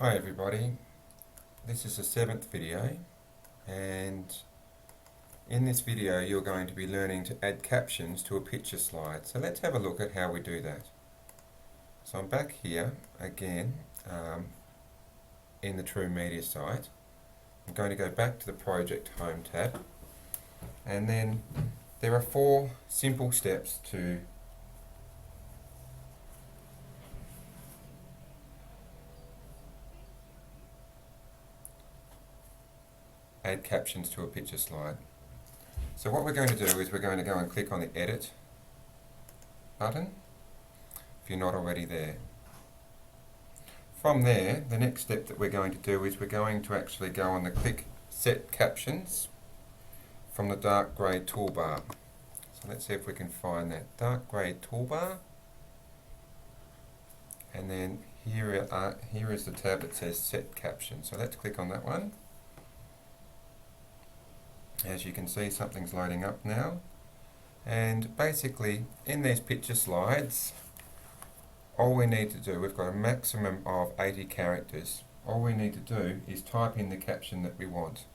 Hi everybody, this is the 7th video, and in this video you're going to be learning to add captions to a picture slide. So let's have a look at how we do that. So I'm back here again in the True Media site. I'm going to go back to the Project Home tab, and then there are 4 simple steps to add captions to a picture slide. So what we're going to do is we're going to go and click on the Edit button if you're not already there. From there, the next step that we're going to do is we're going to actually go on the click Set Captions from the dark grey toolbar. So let's see if we can find that dark grey toolbar, and then here is the tab that says Set Captions. So let's click on that one. As you can see, something's loading up now, and basically in these picture slides all we need to do, we've got a maximum of 80 characters. All we need to do is type in the caption that we want.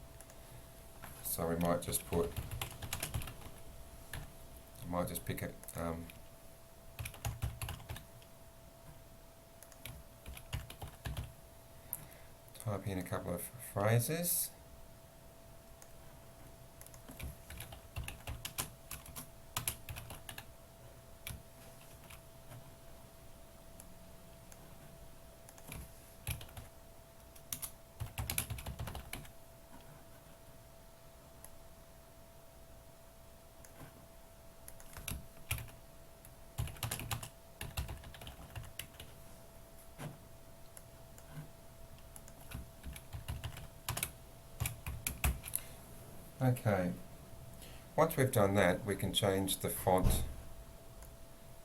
So we might just pick it. Type in a couple of phrases. Okay, once we've done that, we can change the font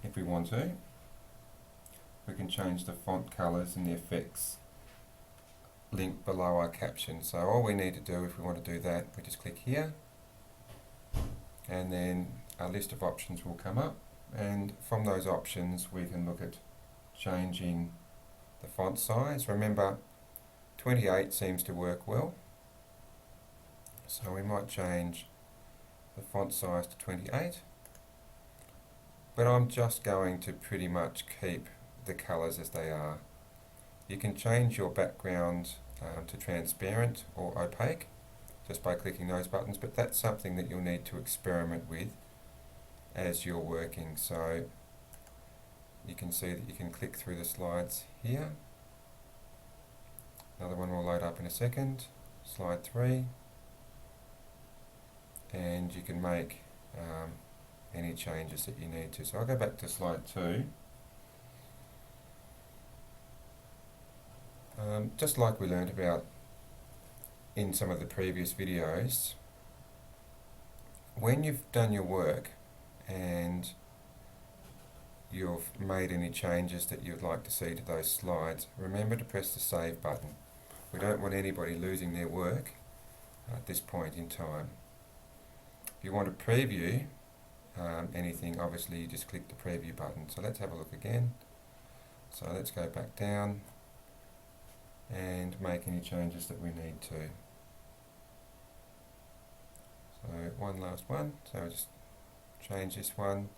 if we want to. We can change the font colours and the effects linked below our caption. So all we need to do if we want to do that, we just click here, and then a list of options will come up, and from those options we can look at changing the font size. Remember, 28 seems to work well. So we might change the font size to 28, but I'm just going to pretty much keep the colours as they are. You can change your background to transparent or opaque just by clicking those buttons, but that's something that you'll need to experiment with as you're working. So you can see that you can click through the slides here. Another one will load up in a second, slide 3. And you can make any changes that you need to. So I'll go back to slide 2. Just like we learned about in some of the previous videos, when you've done your work and you've made any changes that you'd like to see to those slides, remember to press the Save button. We don't want anybody losing their work at this point in time. If you want to preview anything, obviously you just click the preview button. So let's have a look again. So let's go back down and make any changes that we need to. So one last one, so we'll just change this one,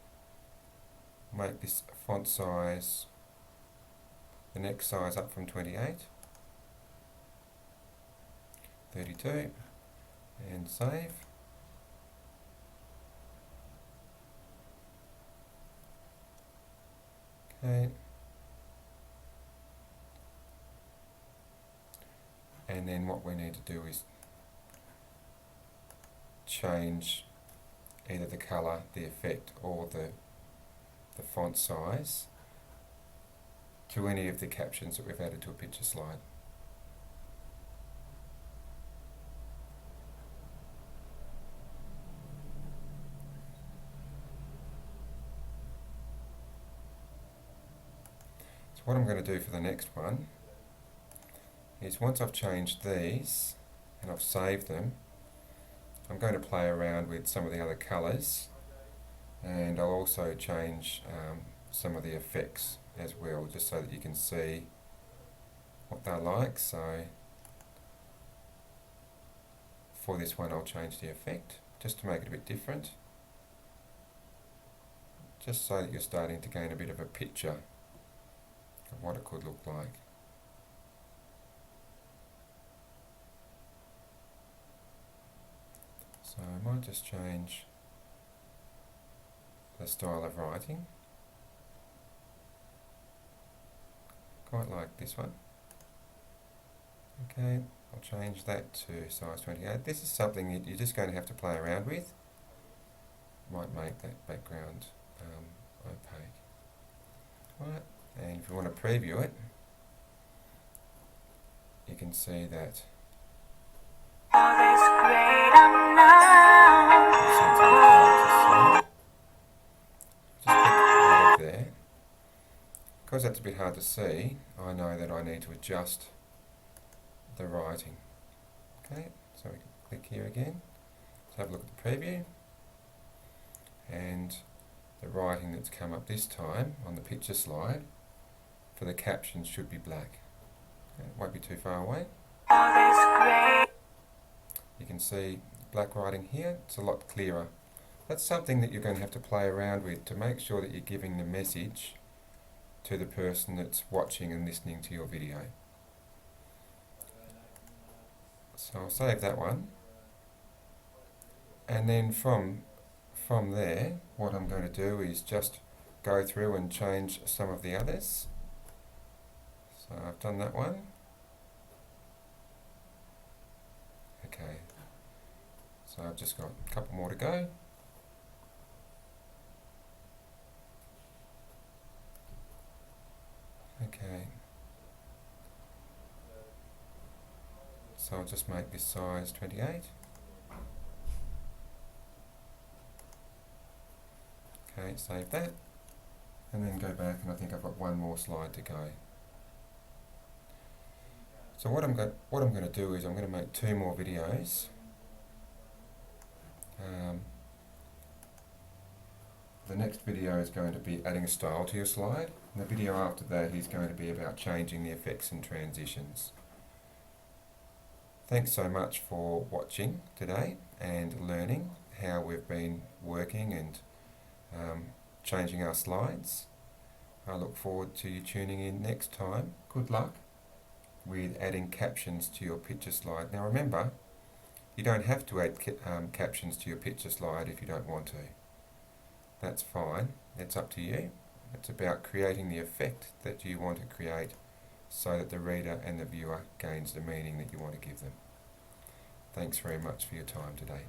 make this font size, the next size up from 28, 32, and save. Okay. And then what we need to do is change either the colour, the effect, or the font size to any of the captions that we've added to a picture slide. So what I'm going to do for the next one is, once I've changed these and I've saved them, I'm going to play around with some of the other colours, and I'll also change some of the effects as well, just so that you can see what they're like. So for this one I'll change the effect just to make it a bit different, just so that you're starting to gain a bit of a picture of what it could look like. So I might just change the style of writing. Quite like this one. Okay, I'll change that to size 28. This is something that you're just going to have to play around with. Might make that background opaque. Right, and if you want to preview it, you can see that there. Because that's a bit hard to see, I know that I need to adjust the writing. Okay, so we can click here again. Let's have a look at the preview. And the writing that's come up this time on the picture slide for the captions should be black. Okay, it won't be too far away. You can see black writing here, it's a lot clearer. That's something that you're going to have to play around with to make sure that you're giving the message to the person that's watching and listening to your video. So I'll save that one, and then from there what I'm going to do is just go through and change some of the others. So I've done that one. Okay, so I've just got a couple more to go. Okay, so I'll just make this size 28. Okay, save that, and then go back, and I think I've got one more slide to go. So what I'm going to do is I'm going to make 2 more videos. The next video is going to be adding a style to your slide, and the video after that is going to be about changing the effects and transitions. Thanks so much for watching today and learning how we've been working and changing our slides. I look forward to you tuning in next time. Good luck with adding captions to your picture slide. Now remember, you don't have to add captions to your picture slide if you don't want to. That's fine, it's up to you. It's about creating the effect that you want to create so that the reader and the viewer gains the meaning that you want to give them. Thanks very much for your time today.